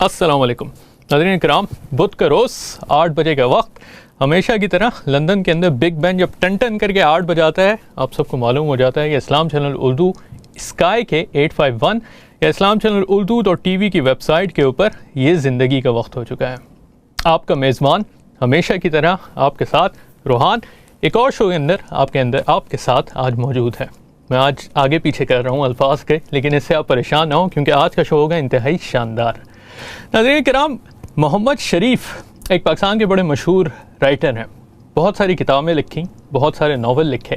السلام علیکم ناظرین کرام، بدھ کا روز 8 بجے کا وقت ہمیشہ کی طرح لندن کے اندر بگ بین جب ٹن ٹن کر کے 8 بجاتا ہے، آپ سب کو معلوم ہو جاتا ہے کہ اسلام چینل اردو اسکائی کے 851 یا اسلام چینل اردو ٹی وی کی ویب سائٹ کے اوپر یہ زندگی کا وقت ہو چکا ہے۔ آپ کا میزبان ہمیشہ کی طرح آپ کے ساتھ روحان ایک اور شو کے اندر آپ کے ساتھ آج موجود ہے۔ میں آج آگے پیچھے کر رہا ہوں الفاظ کے، لیکن اس سے آپ پریشان نہ ہوں کیونکہ آج کا شو ہوگا انتہائی شاندار۔ ناظرین کرام، محمد شریف ایک پاکستان کے بڑے مشہور رائٹر ہیں، بہت ساری کتابیں لکھیں، بہت سارے ناول لکھے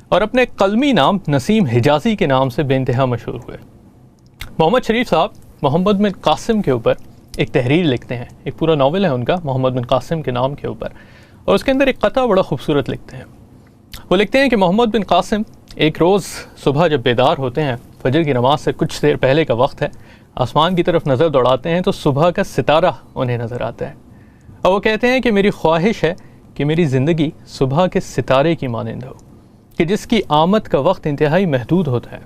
اور اپنے قلمی نام نسیم حجازی کے نام سے بے انتہا مشہور ہوئے۔ محمد شریف صاحب محمد بن قاسم کے اوپر ایک تحریر لکھتے ہیں، ایک پورا ناول ہے ان کا محمد بن قاسم کے نام کے اوپر، اور اس کے اندر ایک قطعہ بڑا خوبصورت لکھتے ہیں۔ وہ لکھتے ہیں کہ محمد بن قاسم ایک روز صبح جب بیدار ہوتے ہیں، فجر کی نماز سے کچھ دیر پہلے کا وقت ہے، آسمان کی طرف نظر دوڑاتے ہیں تو صبح کا ستارہ انہیں نظر آتا ہے، اور وہ کہتے ہیں کہ میری خواہش ہے کہ میری زندگی صبح کے ستارے کی مانند ہو، کہ جس کی آمد کا وقت انتہائی محدود ہوتا ہے۔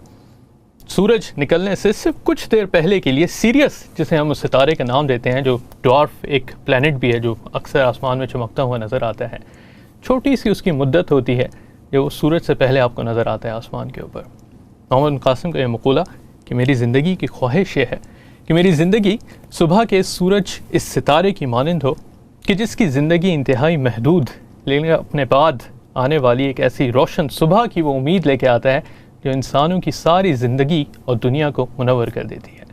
سورج نکلنے سے صرف کچھ دیر پہلے کے لیے سیریس، جسے ہم اس ستارے کا نام دیتے ہیں، جو ڈوارف ایک پلانٹ بھی ہے جو اکثر آسمان میں چمکتا ہوا نظر آتا ہے، چھوٹی سی اس کی مدت ہوتی ہے جو سورج سے پہلے آپ کو نظر آتا ہے آسمان کے اوپر۔ محمد بن قاسم کا یہ مقولہ کہ میری زندگی کی خواہش یہ ہے کہ میری زندگی صبح کے سورج اس ستارے کی مانند ہو، کہ جس کی زندگی انتہائی محدود لیکن اپنے بعد آنے والی ایک ایسی روشن صبح کی وہ امید لے کے آتا ہے جو انسانوں کی ساری زندگی اور دنیا کو منور کر دیتی ہے۔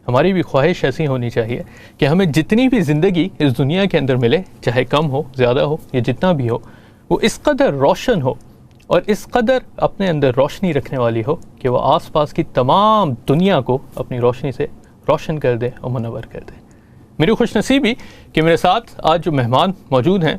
ہماری بھی خواہش ایسی ہونی چاہیے کہ ہمیں جتنی بھی زندگی اس دنیا کے اندر ملے، چاہے کم ہو، زیادہ ہو یا جتنا بھی ہو، وہ اس قدر روشن ہو اور اس قدر اپنے اندر روشنی رکھنے والی ہو کہ وہ آس پاس کی تمام دنیا کو اپنی روشنی سے روشن کر دے اور منور کر دے۔ میری خوش نصیبی کہ میرے ساتھ آج جو مہمان موجود ہیں،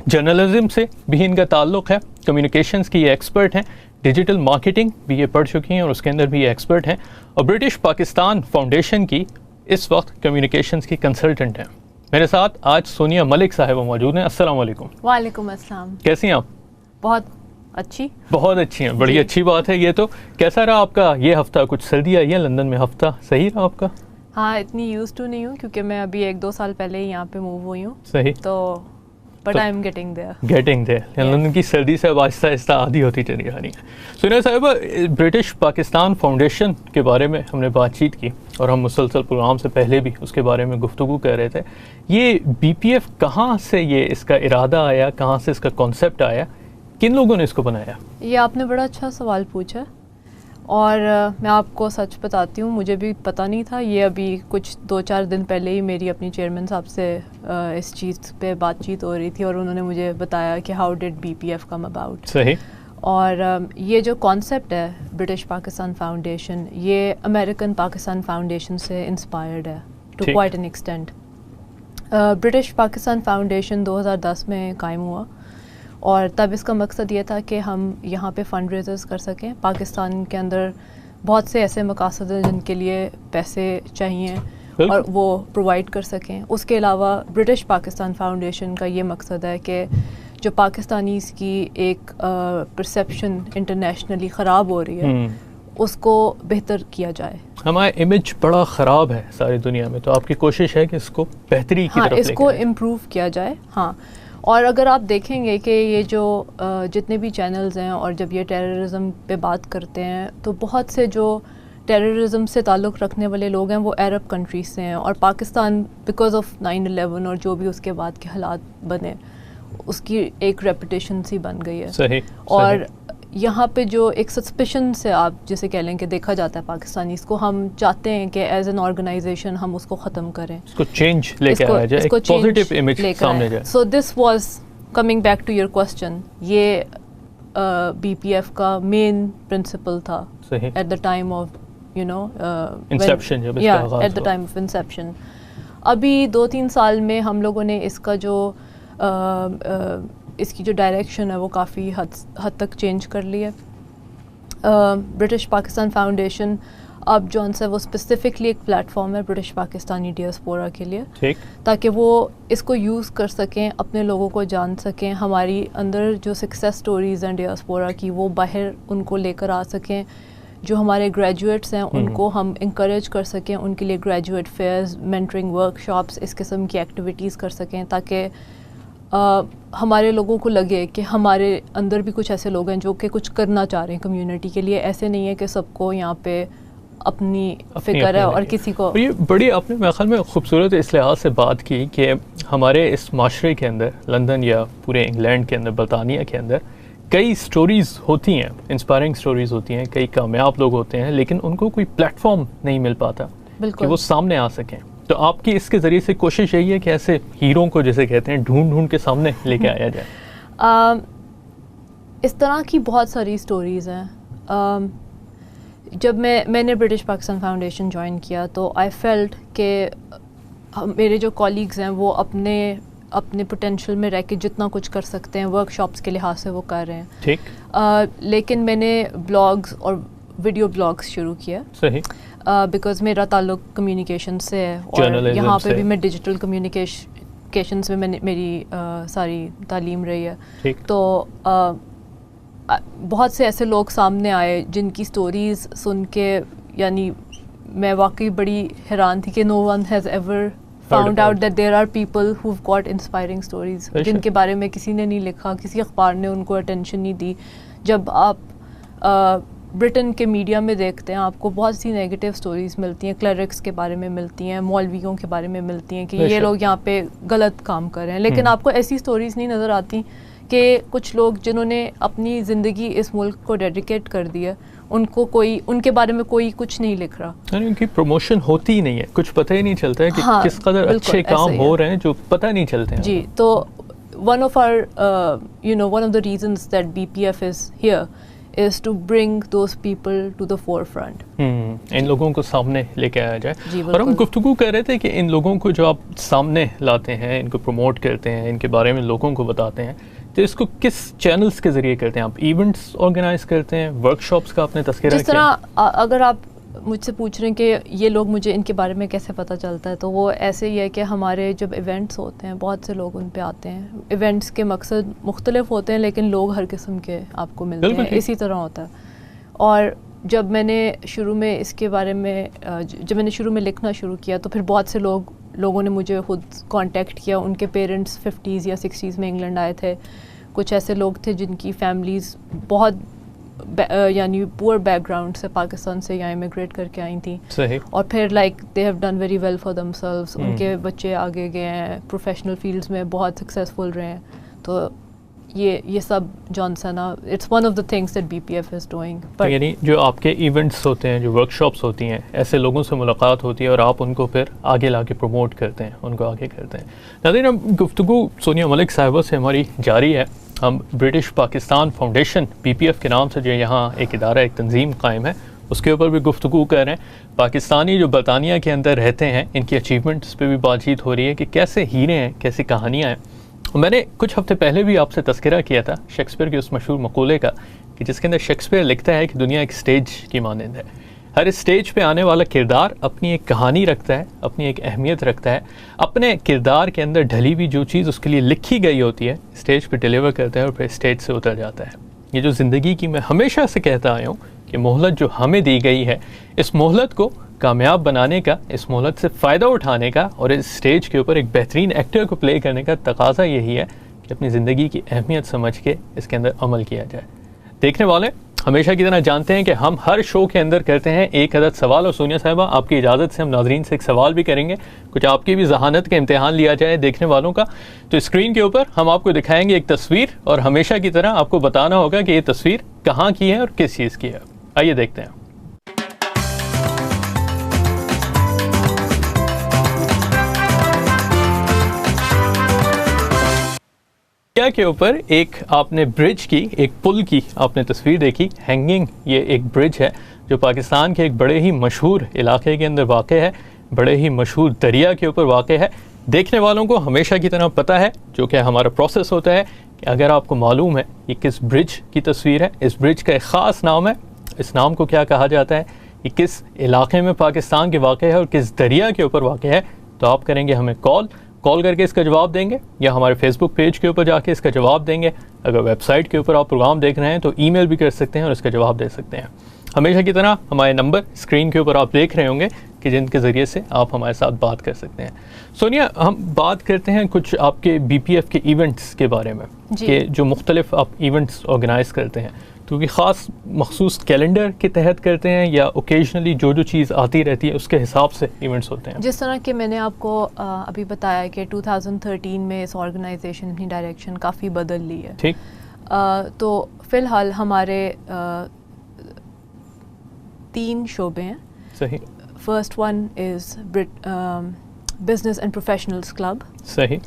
جرنلزم سے بھی ان کا تعلق ہے، کمیونیکیشنز کی یہ ایکسپرٹ ہیں، ڈیجیٹل مارکیٹنگ بھی یہ پڑھ چکی ہیں اور اس کے اندر بھی یہ ایکسپرٹ ہیں، اور برٹش پاکستان فاؤنڈیشن کی اس وقت کمیونیکیشنز کی کنسلٹنٹ ہیں۔ میرے ساتھ آج سونیا ملک صاحبہ موجود ہیں۔ السلام علیکم۔ وعلیکم السلام۔ کیسی ہیں آپ؟ بہت اچھی ہیں، بڑی اچھی بات ہے یہ تو۔ کیسا رہا آپ کا یہ ہفتہ؟ کچھ سردی آئی ہے لندن میں، ہفتہ صحیح رہا آپ کا؟ ہاں، اتنی یوز ٹو نہیں ہوں کیونکہ میں ابھی 1-2 سال پہلے ہی یہاں پہ موو ہوئی ہوں، صحیح، تو but I am getting there. London کی سردی سے اب آہستہ آہستہ عادی ہوتی چلی جا رہی ہے۔ سونیا صاحبہ، برٹش پاکستان فاؤنڈیشن کے بارے میں ہم نے بات چیت کی اور ہم مسلسل پروگرام سے پہلے بھی اس کے بارے میں گفتگو کر رہے تھے۔ یہ بی پی ایف کہاں سے اس کا ارادہ آیا، کہاں سے اس کا کانسیپٹ آیا، کن لوگوں نے اس کو بنایا؟ یہ آپ نے بڑا اچھا سوال پوچھا، اور میں آپ کو سچ بتاتی ہوں، مجھے بھی پتہ نہیں تھا۔ یہ ابھی کچھ 2-4 دن پہلے ہی میری اپنی چیئرمین صاحب سے اس چیز پہ بات چیت ہو رہی تھی، اور انہوں نے مجھے بتایا کہ how did B P F come about. صحیح۔ اور یہ جو کانسیپٹ ہے برٹش پاکستان فاؤنڈیشن، یہ امریکن پاکستان فاؤنڈیشن سے انسپائرڈ ہے to quite an extent. British Pakistan Foundation 2010 میں قائم ہوا، اور تب اس کا مقصد یہ تھا کہ ہم یہاں پہ فنڈ ریزرز کر سکیں۔ پاکستان کے اندر بہت سے ایسے مقاصد ہیں جن کے لیے پیسے چاہیے اور وہ پرووائڈ کر سکیں۔ اس کے علاوہ برٹش پاکستان فاؤنڈیشن کا یہ مقصد ہے کہ جو پاکستانیز کی ایک پرسیپشن انٹرنیشنلی خراب ہو رہی ہے، اس کو بہتر کیا جائے۔ ہمارا امیج بڑا خراب ہے ساری دنیا میں، تو آپ کی کوشش ہے کہ اس کو بہتری کی طرف اس کو امپروو کیا جائے۔ ہاں، اور اگر آپ دیکھیں گے کہ یہ جو جتنے بھی چینلز ہیں، اور جب یہ ٹیررزم پہ بات کرتے ہیں، تو بہت سے جو ٹیررزم سے تعلق رکھنے والے لوگ ہیں وہ عرب کنٹریز سے ہیں، اور پاکستان بیکاز آف 9/11 اور جو بھی اس کے بعد کے حالات بنے، اس کی ایک ریپوٹیشن سی بن گئی ہے۔ صحیح۔ اور یہاں پہ جو ایک سسپیشن سے آپ جسے کہہ لیں کہ دیکھا جاتا ہے پاکستانی، اس کو ہم چاہتے ہیں کہ ایز این آرگنائزیشن ہم اس کو ختم کریں، اس کو چینج لے کے آیا جائے، ایک پازیٹیو امیج سامنے جائے۔ So this was coming back to your question, یہ بی پی ایف کا مین پرنسپل تھا at the time of inception, at the time of inception. ابھی 2-3 سال میں ہم لوگوں نے اس کا جو اس کی جو ڈائریکشن ہے وہ کافی حد تک چینج کر لی ہے۔ برٹش پاکستان فاؤنڈیشن اب جون سے وہ اسپیسیفکلی ایک پلیٹ فارم ہے برٹش پاکستانی ڈیاسپورا کے لیے، تاکہ وہ اس کو یوز کر سکیں، اپنے لوگوں کو جان سکیں، ہماری اندر جو سکسیس سٹوریز ہیں ڈیاسپورا کی وہ باہر ان کو لے کر آ سکیں، جو ہمارے گریجویٹس ہیں ان کو ہم انکریج کر سکیں, ان کے لیے graduate fairs, mentoring workshops, اس قسم کی ایکٹیویٹیز کر سکیں, تاکہ ہمارے لوگوں کو لگے کہ ہمارے اندر بھی کچھ ایسے لوگ ہیں جو کہ کچھ کرنا چاہ رہے ہیں کمیونٹی کے لیے. ایسے نہیں ہے کہ سب کو یہاں پہ اپنی فکر ہے اور کسی کو. یہ بڑی آپ نے میرے خیال میں خوبصورت اس لحاظ سے بات کی کہ ہمارے اس معاشرے کے اندر, لندن یا پورے انگلینڈ کے اندر, برطانیہ کے اندر کئی سٹوریز ہوتی ہیں, انسپائرنگ سٹوریز ہوتی ہیں, کئی کامیاب لوگ ہوتے ہیں, لیکن ان کو کوئی پلیٹ فارم نہیں مل پاتا کہ وہ سامنے آ سکیں. تو آپ کی اس کے ذریعے سے کوشش یہی ہے کہ ایسے ہیروں کو جیسے کہتے ہیں ڈھونڈ ڈھونڈ کے سامنے لے کے آیا جائے. اس طرح کی بہت ساری سٹوریز ہیں. جب میں نے برٹش پاکستان فاؤنڈیشن جوائن کیا تو آئی فیلٹ کہ میرے جو کولیگز ہیں وہ اپنے پوٹینشیل میں رہ کے جتنا کچھ کر سکتے ہیں ورک شاپس کے لحاظ سے وہ کر رہے ہیں. ٹھیک. لیکن میں نے بلاگز اور ویڈیو بلاگز شروع کیا. صحیح. بیکاز میرا تعلق کمیونیکیشن سے ہے اور یہاں پہ بھی میں ڈیجیٹل کمیونیکیشنس میں میری ساری تعلیم رہی ہے. تو بہت سے ایسے لوگ سامنے آئے جن کی سٹوریز سن کے یعنی میں واقعی بڑی حیران تھی کہ no one has ever found out that there are people who've got inspiring stories جن کے بارے میں کسی نے نہیں لکھا, کسی اخبار نے ان کو اٹینشن نہیں دی. جب آپ برٹن کے میڈیا میں دیکھتے ہیں آپ کو بہت سی نیگیٹو سٹوریز ملتی ہیں, کلرکس کے بارے میں ملتی ہیں, مولویوں کے بارے میں ملتی ہیں کہ یہ لوگ یہاں پہ غلط کام کر رہے ہیں, لیکن آپ کو ایسی سٹوریز نہیں نظر آتی کہ کچھ لوگ جنہوں نے اپنی زندگی اس ملک کو ڈیڈیکیٹ کر دی ہے ان کے بارے میں کوئی کچھ نہیں لکھ رہا. یعنی ان کی پروموشن ہوتی ہی نہیں ہے, کچھ پتہ ہی نہیں چلتا ہے کہ کس قدر اچھے کام ہو رہے ہیں جو پتہ نہیں چلتے ہیں. جی, تو one of the reasons that BPF is here is to bring those people to the forefront. ان لوگوں کو سامنے لے کے آیا جائے. اور ہم گفتگو کر رہے تھے کہ ان لوگوں کو جو آپ سامنے لاتے ہیں, ان کو پروموٹ کرتے ہیں, ان کے بارے میں لوگوں کو بتاتے ہیں, تو اس کو کس چینلز کے ذریعے کرتے ہیں آپ؟ ایونٹس آرگنائز کرتے ہیں, ورک شاپس کا آپ نے تذکرہ کیا. جس طرح اگر آپ مجھ سے پوچھ رہے ہیں کہ یہ لوگ مجھے ان کے بارے میں کیسے پتہ چلتا ہے, تو وہ ایسے ہی ہے کہ ہمارے جب ایونٹس ہوتے ہیں بہت سے لوگ ان پہ آتے ہیں. ایونٹس کے مقصد مختلف ہوتے ہیں لیکن لوگ ہر قسم کے آپ کو ملتے ہیں, اسی طرح ہوتا ہے. اور جب میں نے شروع میں اس کے بارے میں شروع میں لکھنا شروع کیا تو پھر بہت سے لوگوں نے مجھے خود کانٹیکٹ کیا. ان کے پیرنٹس 50s یا 60s میں انگلینڈ آئے تھے. کچھ ایسے لوگ تھے جن کی فیملیز بہت یعنی پور بیک گراؤنڈ سے پاکستان سے یہاں امیگریٹ کر کے آئی تھیں. اور پھر they have done very well for themselves. ان کے بچے آگے گئے ہیں, پروفیشنل فیلڈز میں بہت سکسیزفل رہے ہیں. تو یہ سب جانسن it's one of the things that BPF is doing. یعنی جو آپ کے ایونٹس ہوتے ہیں, جو ورک شاپس ہوتی ہیں, ایسے لوگوں سے ملاقات ہوتی ہے اور آپ ان کو پھر آگے لا کے پروموٹ کرتے ہیں, ان کو آگے کرتے ہیں. ناظرین, ہم گفتگو سونیا ملک صاحبہ سے ہماری جاری ہے. ہم برٹش پاکستان فاؤنڈیشن BPF کے نام سے جو یہاں ایک ادارہ, ایک تنظیم قائم ہے, اس کے اوپر بھی گفتگو کر رہے ہیں. پاکستانی جو برطانیہ کے اندر رہتے ہیں ان کی اچیومنٹس پہ بھی بات چیت ہو رہی ہے کہ کیسے ہیرے ہیں, کیسی کہانیاں ہیں. میں نے کچھ ہفتے پہلے بھی آپ سے تذکرہ کیا تھا شیکسپیئر کے اس مشہور مقولے کا کہ جس کے اندر شیکسپیئر لکھتا ہے کہ دنیا ایک سٹیج کی مانند ہے. ہر اسٹیج پہ آنے والا کردار اپنی ایک کہانی رکھتا ہے, اپنی ایک اہمیت رکھتا ہے. اپنے کردار کے اندر ڈھلی ہوئی جو چیز اس کے لیے لکھی گئی ہوتی ہے اسٹیج پہ ڈیلیور کرتا ہے اور پھر اسٹیج سے اتر جاتا ہے. یہ جو زندگی کی میں ہمیشہ سے کہتا آیا ہوں کہ مہلت جو ہمیں دی گئی ہے, اس مہلت کو کامیاب بنانے کا, اس مہلت سے فائدہ اٹھانے کا اور اس اسٹیج کے اوپر ایک بہترین ایکٹر کو پلے کرنے کا تقاضا یہی ہے کہ اپنی زندگی کی اہمیت سمجھ کے اس کے اندر عمل کیا جائے. دیکھنے والے ہمیشہ کی طرح جانتے ہیں کہ ہم ہر شو کے اندر کرتے ہیں ایک عدد سوال, اور سونیا صاحبہ آپ کی اجازت سے ہم ناظرین سے ایک سوال بھی کریں گے, کچھ آپ کی بھی ذہانت کا امتحان لیا جائے دیکھنے والوں کا. تو اسکرین کے اوپر ہم آپ کو دکھائیں گے ایک تصویر, اور ہمیشہ کی طرح آپ کو بتانا ہوگا کہ یہ تصویر کہاں کی ہے اور کس چیز کی ہے. آئیے دیکھتے ہیں. کے اوپر ایک آپ نے برج کی, ایک پل کی آپ نے تصویر دیکھی. ہینگنگ یہ ایک برج ہے جو پاکستان کے ایک بڑے ہی مشہور علاقے کے اندر واقع ہے, بڑے ہی مشہور دریا کے اوپر واقع ہے. دیکھنے والوں کو ہمیشہ کی طرح پتہ ہے جو کہ ہمارا پروسیس ہوتا ہے کہ اگر آپ کو معلوم ہے یہ کس برج کی تصویر ہے, اس برج کا ایک خاص نام ہے, اس نام کو کیا کہا جاتا ہے, یہ کس علاقے میں پاکستان کے واقع ہے اور کس دریا کے اوپر واقع ہے, تو آپ کریں گے ہمیں کال کر کے اس کا جواب دیں گے, یا ہمارے فیس بک پیج کے اوپر جا کے اس کا جواب دیں گے. اگر ویب سائٹ کے اوپر آپ پروگرام دیکھ رہے ہیں تو ای میل بھی کر سکتے ہیں اور اس کا جواب دے سکتے ہیں. ہمیشہ کی طرح ہمارے نمبر اسکرین کے اوپر آپ دیکھ رہے ہوں گے کہ جن کے ذریعے سے آپ ہمارے ساتھ بات کر سکتے ہیں. سونیا, ہم بات کرتے ہیں کچھ آپ کے بی پی ایف کے ایونٹس کے بارے میں کہ جو مختلف آپ ایونٹس آرگنائز کرتے ہیں, تو کہ خاص مخصوص کیلنڈر کے تحت کرتے ہیں یا اوکیجنلی جو چیز آتی رہتی ہے اس کے حساب سے ایونٹس ہوتے ہیں؟ جس طرح کہ میں نے آپ کو ابھی بتایا کہ 2013 میں اس آرگنائزیشن اپنی ڈائریکشن کافی بدل لی ہے. ٹھیک. تو فی الحال ہمارے 3 شعبے ہیں. صحیح. First one is business and professionals club. صحیح.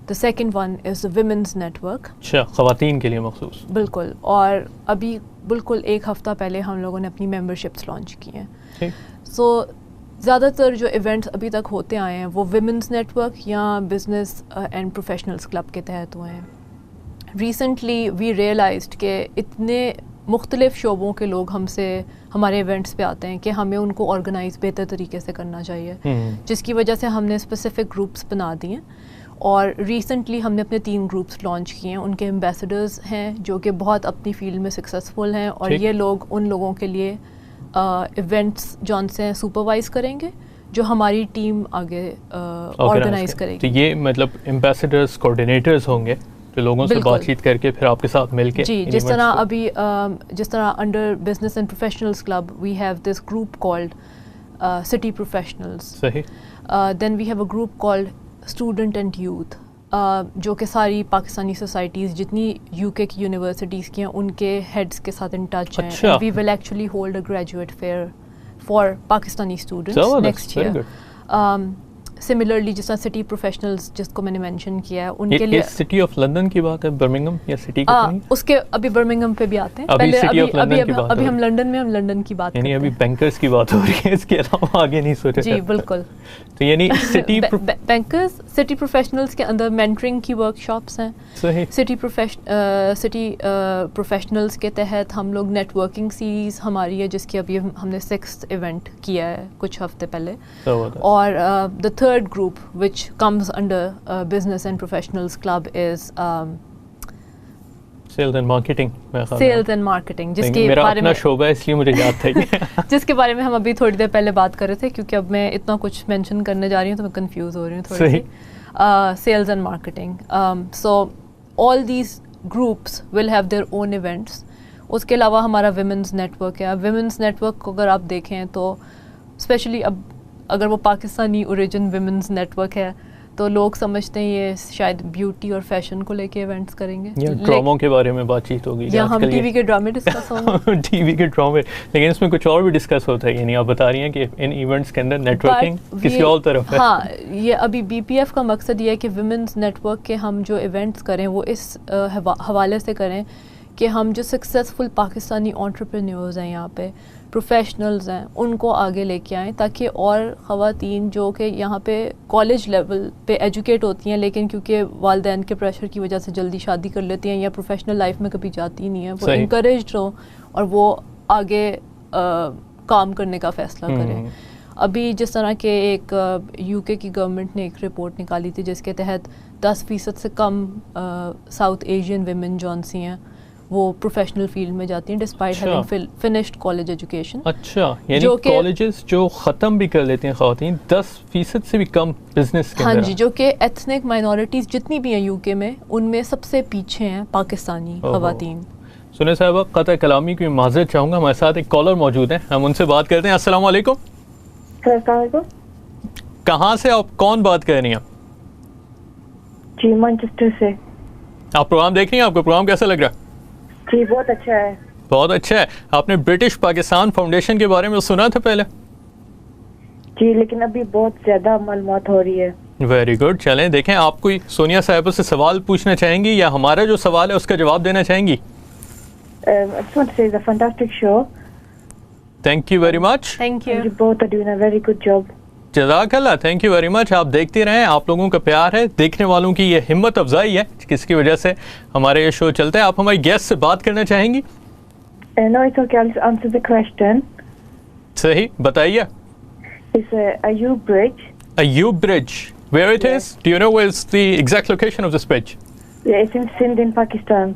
The second one is the women's network. اچھا, خواتین کے لیے مخصوص. بالکل. اور ابھی بالکل 1 ہفتہ پہلے ہم لوگوں نے اپنی ممبرشپس لانچ کی ہیں. سو زیادہ تر جو ایونٹس ابھی تک ہوتے آئے ہیں وہ ویمنز نیٹ ورک یا بزنس اینڈ پروفیشنلز کلب کے تحت ہوئے ہیں. ریسنٹلی وی ریئلائزڈ کہ اتنے مختلف شعبوں کے لوگ ہمارے ایونٹس پہ آتے ہیں کہ ہمیں ان کو آرگنائز بہتر طریقے سے کرنا چاہیے, جس کی وجہ سے ہم نے اسپیسیفک گروپس بنا دیے. اور ریسنٹلی ہم نے اپنے 3 گروپس لانچ کیے ہیں. ان کے ایمبیسڈرز ہیں جو کہ بہت اپنی فیلڈ میں سکسیزفل ہیں, اور یہ لوگ ان لوگوں کے لیے ایونٹس جون سے سپروائز کریں گے جو ہماری ٹیم آگے آرگنائز کرے گی. تو یہ مطلب ایمبیسڈرز کوآرڈینیٹرز ہوں گے جو لوگوں سے بات چیت کر کے پھر آپ کے ساتھ مل کے. جی, جس طرح ابھی جس طرح under business and professionals club we have this group called city professionals. صحیح. Then we have a group called student and youth, جو کہ ساری پاکستانی سوسائٹیز جتنی یو کے کی یونیورسٹیز کی ہیں ان کے ہیڈس کے ساتھ ان ٹچ ہیں. We will actually hold a graduate fair for Pakistani students next year. Similarly جس طرح سٹی پروفیشنلز جس کو میں نے مینشن کیا ہے ان کے لیے سٹی آف لندن کی بات ہے, برمنگھم یا سٹی کی اس کے ابھی برمنگھم پہ بھی آتے ہیں. ابھی ہم لندن میں لندن کی بات یعنی ابھی بینکرز کی بات ہو رہی ہے, اس کے علاوہ آگے نہیں سوچا. جی بالکل. تو یعنی سٹی بینکرز سٹی پروفیشنلز کے اندر مینٹرنگ کی ورک شاپس ہیں. سٹی پروفیشنلز کے تحت ہم لوگ نیٹ ورکنگ سیریز ہماری ہے جس کی ابھی ہم نے 6th ایونٹ کیا ہے کچھ ہفتے پہلے. اور دا third group which comes under business and professionals club is sales and marketing. جس کے بارے میں شعبہ ہے اس لیے مجھے یاد تھا جس کے بارے میں ہم ابھی تھوڑی دیر پہلے بات کر رہے تھے, کیونکہ اب میں اتنا کچھ مینشن کرنے جا رہی ہوں تو میں کنفیوز ہو رہی ہوں تھوڑی سی. Sales and marketing. So all these groups will have their own events. اس کے علاوہ ہمارا ویمنز نیٹ ورک ہے. ویمنز نیٹ ورک کو اگر آپ دیکھیں تو اسپیشلی اب اگر وہ Pakistani origin women's network ہے تو لوگ سمجھتے ہیں یہ شاید بیوٹی اور فیشن کو لے کے ایونٹس کریں گے, یا ڈراموں کے بارے میں بات چیت ہوگی, یا ہم ٹی وی کے ڈرامے ڈسکس ہوں گے. ٹی وی کے ڈرامے, لیکن اس میں کچھ اور بھی ڈسکس ہوتا ہے. یعنی آپ بتا رہی ہیں کہ ان ایونٹس کے اندر نیٹ ورکنگ کسی اور طرف ہے. ہاں, یہ ابھی بی پی ایف کا مقصد یہ ہے کہ ویمنز نیٹ ورک کے ہم جو ایونٹس کریں وہ اس حوالے سے کریں کہ ہم جو سکسیزفل پاکستانی انٹرپرینیورز ہیں یہاں پہ پروفیشنلز ہیں ان کو آگے لے کے آئیں, تاکہ اور خواتین جو کہ یہاں پہ کالج لیول پہ ایجوکیٹ ہوتی ہیں لیکن کیونکہ والدین کے پریشر کی وجہ سے جلدی شادی کر لیتی ہیں یا پروفیشنل لائف میں کبھی جاتی نہیں ہیں, وہ انکریجڈ ہوں اور وہ آگے کام کرنے کا فیصلہ کریں. ابھی جس طرح کہ ایک یو کے کی گورنمنٹ نے ایک رپورٹ نکالی تھی جس کے تحت 10% سے کم ساؤتھ ایشین ویمن جون سی ہیں وہ پروفیشنل فیلڈ میں جاتی ہیں despite having finished college education. اچھا, یعنی کالجز جو ختم بھی کر لیتے ہیں خواتین 10% سے بھی کم بزنس کے اندر. ہاں جی, جو کہ ایتھنک مائنورٹیز جتنی بھی ہیں یو کے میں ان میں سب سے پیچھے ہیں پاکستانی خواتین. سنیں صاحبہ, قطع کلامی کی معذرت چاہوں گا, ہمارے ساتھ ایک کالر موجود ہیں, ہم ان سے بات کرتے ہیں. السلام علیکم. السلام علیکم. کہاں سے آپ, کون بات کر رہی ہیں؟ جی مانچسٹر سے. آپ پروگرام دیکھ رہی ہیں, آپ کو پروگرام کیسا لگ رہا ہے؟ جی بہت اچھا ہے. بہت اچھا ہے. آپ نے برٹش پاکستان فاؤنڈیشن کے بارے میں سنا تھا پہلے؟ جی, لیکن ابھی بہت زیادہ معلومات ہو رہی ہے. Very good. چلیں دیکھیں, آپ کوئی سونیا صاحبہ سے سوال پوچھنا چاہیں گی یا ہمارا جو سوال ہے اس کا جواب دینا چاہیں گی؟ I just want to say it's a fantastic show. Thank you very much. Thank you. You both are doing a very good job. جزاک اللہ. Thank you very much. آپ دیکھتے رہیں, آپ لوگوں کا پیار ہے, دیکھنے والوں کی یہ ہمت افزائی ہے جس کی وجہ سے ہمارے یہ شو چلتا ہے. آپ ہماری گیسٹ سے بات کرنا چاہیں گی؟ No, it's okay. I'll just answer the question. صحیح, بتائیے. It's Ayub Bridge. Ayub Bridge. Where it is? Do you know where's the exact location of this bridge? Yeah, it's in Sindh in Pakistan.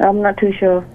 I'm not too sure.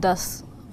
10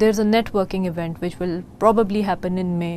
there is a networking event which will probably happen in May.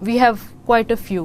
We have quite a few.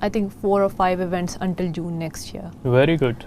I think 4 or 5 events until June next year. Very good.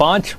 5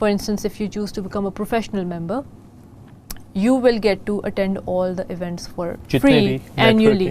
for instance, if you choose to become a professional member, you will get to attend all the events for free annually.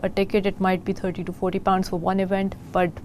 a ticket, it might be £30 to £40 for one event, but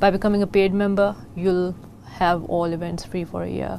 by becoming a paid member, you'll have all events free for a year.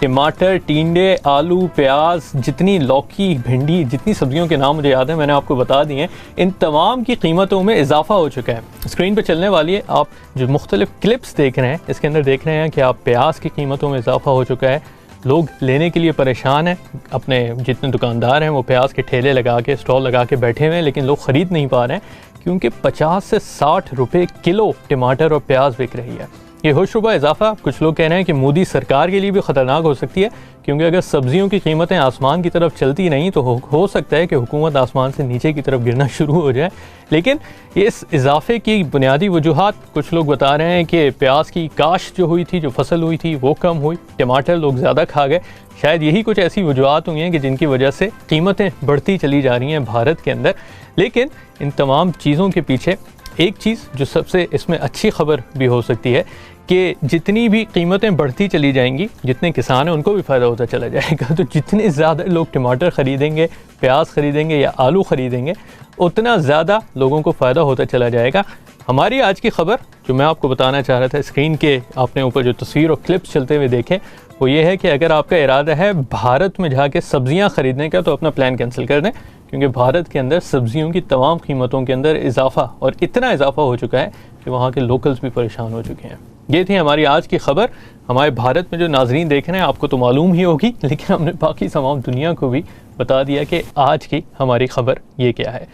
ٹماٹر، ٹینڈے، آلو، پیاز، جتنی لوکی، بھنڈی، جتنی سبزیوں کے نام مجھے یاد ہیں میں نے آپ کو بتا دیے ہیں، ان تمام کی قیمتوں میں اضافہ ہو چکا ہے. اسکرین پہ چلنے والی ہے آپ جو مختلف کلپس دیکھ رہے ہیں، اس کے اندر دیکھ رہے ہیں کہ آپ پیاز کی قیمتوں میں اضافہ ہو چکا ہے. لوگ لینے کے لیے پریشان ہیں، اپنے جتنے دکاندار ہیں وہ پیاز کے ٹھیلے لگا کے اسٹال لگا کے بیٹھے ہوئے ہیں، لیکن لوگ خرید نہیں پا رہے ہیں کیونکہ 50 سے 60 روپے کلو ٹماٹر اور پیاز بک رہی ہے. یہ ہوش ربا اضافہ کچھ لوگ کہہ رہے ہیں کہ مودی سرکار کے لیے بھی خطرناک ہو سکتی ہے، کیونکہ اگر سبزیوں کی قیمتیں آسمان کی طرف چلتی نہیں تو ہو سکتا ہے کہ حکومت آسمان سے نیچے کی طرف گرنا شروع ہو جائے. لیکن اس اضافے کی بنیادی وجوہات کچھ لوگ بتا رہے ہیں کہ پیاز کی کاشت جو ہوئی تھی، جو فصل ہوئی تھی وہ کم ہوئی، ٹماٹر لوگ زیادہ کھا گئے. شاید یہی کچھ ایسی وجوہات ہوئی ہیں کہ جن کی وجہ سے قیمتیں بڑھتی چلی جا رہی ہیں بھارت کے اندر. لیکن ان تمام چیزوں کے پیچھے ایک چیز جو سب سے اس میں اچھی خبر بھی ہو سکتی ہے کہ جتنی بھی قیمتیں بڑھتی چلی جائیں گی، جتنے کسان ہیں ان کو بھی فائدہ ہوتا چلا جائے گا. تو جتنے زیادہ لوگ ٹماٹر خریدیں گے، پیاز خریدیں گے یا آلو خریدیں گے، اتنا زیادہ لوگوں کو فائدہ ہوتا چلا جائے گا. ہماری آج کی خبر جو میں آپ کو بتانا چاہ رہا تھا، اسکرین کے آپ نے اوپر جو تصویر اور کلپس چلتے ہوئے دیکھیں، وہ یہ ہے کہ اگر آپ کا ارادہ ہے بھارت میں جا کے سبزیاں خریدنے کا تو اپنا پلان کینسل کر دیں، کیونکہ بھارت کے اندر سبزیوں کی تمام قیمتوں کے اندر اضافہ، اور اتنا اضافہ ہو چکا ہے کہ وہاں کے لوکلز بھی پریشان ہو چکے ہیں. یہ تھی ہماری آج کی خبر. ہمارے بھارت میں جو ناظرین دیکھ رہے ہیں آپ کو تو معلوم ہی ہوگی، لیکن ہم نے باقی تمام دنیا کو بھی بتا دیا کہ آج کی ہماری خبر یہ کیا ہے.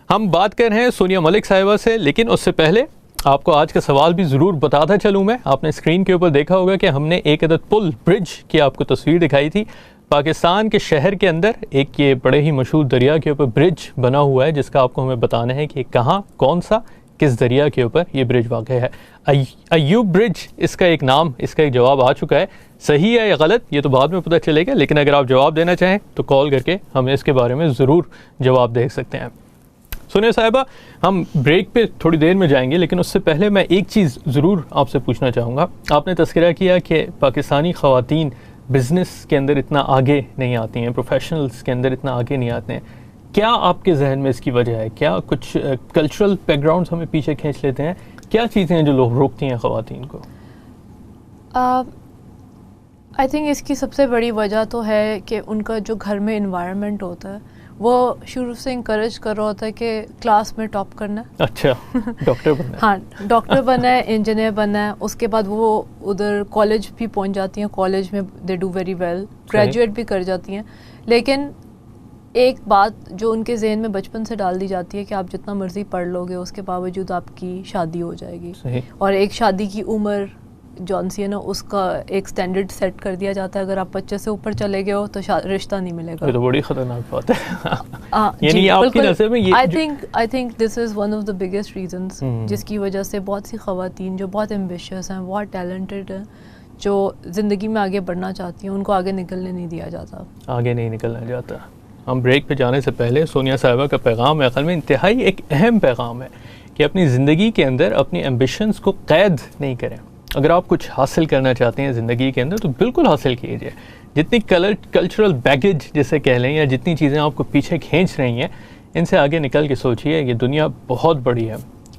ہم بات کر رہے ہیں سونیا ملک صاحبہ سے، لیکن اس سے پہلے آپ کو آج کا سوال بھی ضرور بتاتا چلوں میں. آپ نے اسکرین کے اوپر دیکھا ہوگا کہ ہم نے ایک عدد پل، برج کی آپ کو تصویر دکھائی تھی. پاکستان کے شہر کے اندر ایک یہ بڑے ہی مشہور دریا کے اوپر برج بنا ہوا ہے، جس کا آپ کو ہمیں بتانا ہے کہ کہاں، کون سا، کس دریا کے اوپر یہ برج واقع ہے. ایوب برج اس کا ایک نام، اس کا ایک جواب آ چکا ہے. صحیح ہے یا غلط یہ تو بعد میں پتہ چلے گا، لیکن اگر آپ جواب دینا چاہیں تو کال کر کے ہمیں اس کے بارے میں ضرور جواب دے سکتے ہیں. سونیا صاحبہ، ہم بریک پہ تھوڑی دیر میں جائیں گے، لیکن اس سے پہلے میں ایک چیز ضرور آپ سے پوچھنا چاہوں گا. آپ نے تذکرہ کیا کہ پاکستانی خواتین بزنس کے اندر اتنا آگے نہیں آتی ہیں، پروفیشنلز کے اندر اتنا آگے نہیں آتے ہیں. کیا آپ کے ذہن میں اس کی وجہ ہے؟ کیا کچھ کلچرل بیک گراؤنڈز ہمیں پیچھے کھینچ لیتے ہیں؟ کیا چیزیں ہیں جو لوگ روکتی ہیں خواتین کو؟ آئی تھنک اس کی سب سے بڑی وجہ تو ہے کہ ان کا جو گھر میں انوائرمنٹ ہوتا ہے وہ شروع سے انکریج کر رہا ہوتا ہے کہ کلاس میں ٹاپ کرنا ہے. اچھا، ڈاکٹر بننا ہے. ہاں، ڈاکٹر بننا ہے، انجینئر بننا ہے. اس کے بعد وہ ادھر کالج بھی پہنچ جاتی ہیں، کالج میں they do very well, graduate بھی کر جاتی ہیں. لیکن ایک بات جو ان کے ذہن میں بچپن سے ڈال دی جاتی ہے کہ آپ جتنا مرضی پڑھ لو گے اس کے باوجود آپ کی شادی ہو جائے گی. صحیح. اور ایک شادی کی عمر جون سی ہے نا، اس کا ایک سٹینڈرڈ سیٹ کر دیا جاتا ہے. اگر آپ 25 سے اوپر چلے گئے ہو تو رشتہ نہیں ملے گا. یہ تو بڑی خطرناک بات ہے. یعنی آپ کی نظر میں I think this is one of the biggest reasons جس کی وجہ سے بہت سی خواتین جو بہت ایمبیشیس ہیں، بہت ٹیلنٹڈ ہیں، جو زندگی میں آگے بڑھنا چاہتی ہیں، ان کو آگے نکلنے نہیں دیا جاتا. آگے نہیں نکلنا جاتا. ہم بریک پہ جانے سے پہلے سونیا صاحبہ کا پیغام میرے خیال میں انتہائی ایک اہم پیغام ہے کہ اپنی زندگی کے اندر اپنی ایمبیشنز کو قید نہیں کریں. اگر آپ کچھ حاصل کرنا چاہتے ہیں زندگی کے اندر تو بالکل حاصل کیجیے. جتنی کلچرل بیگیج جسے کہہ لیں، یا جتنی چیزیں آپ کو پیچھے کھینچ رہی ہیں، ان سے آگے نکل کے سوچیے. یہ دنیا بہت بڑی ہے،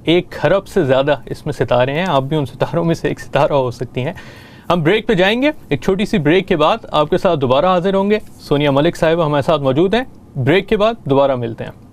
1 ارب سے زیادہ اس میں ستارے ہیں. آپ بھی ان ستاروں میں سے ایک ستارہ ہو سکتی ہیں. ہم بریک پہ جائیں گے. ایک چھوٹی سی بریک کے بعد آپ کے ساتھ دوبارہ حاضر ہوں گے. سونیا ملک صاحبہ ہمارے ساتھ موجود ہیں. بریک کے بعد دوبارہ ملتے ہیں.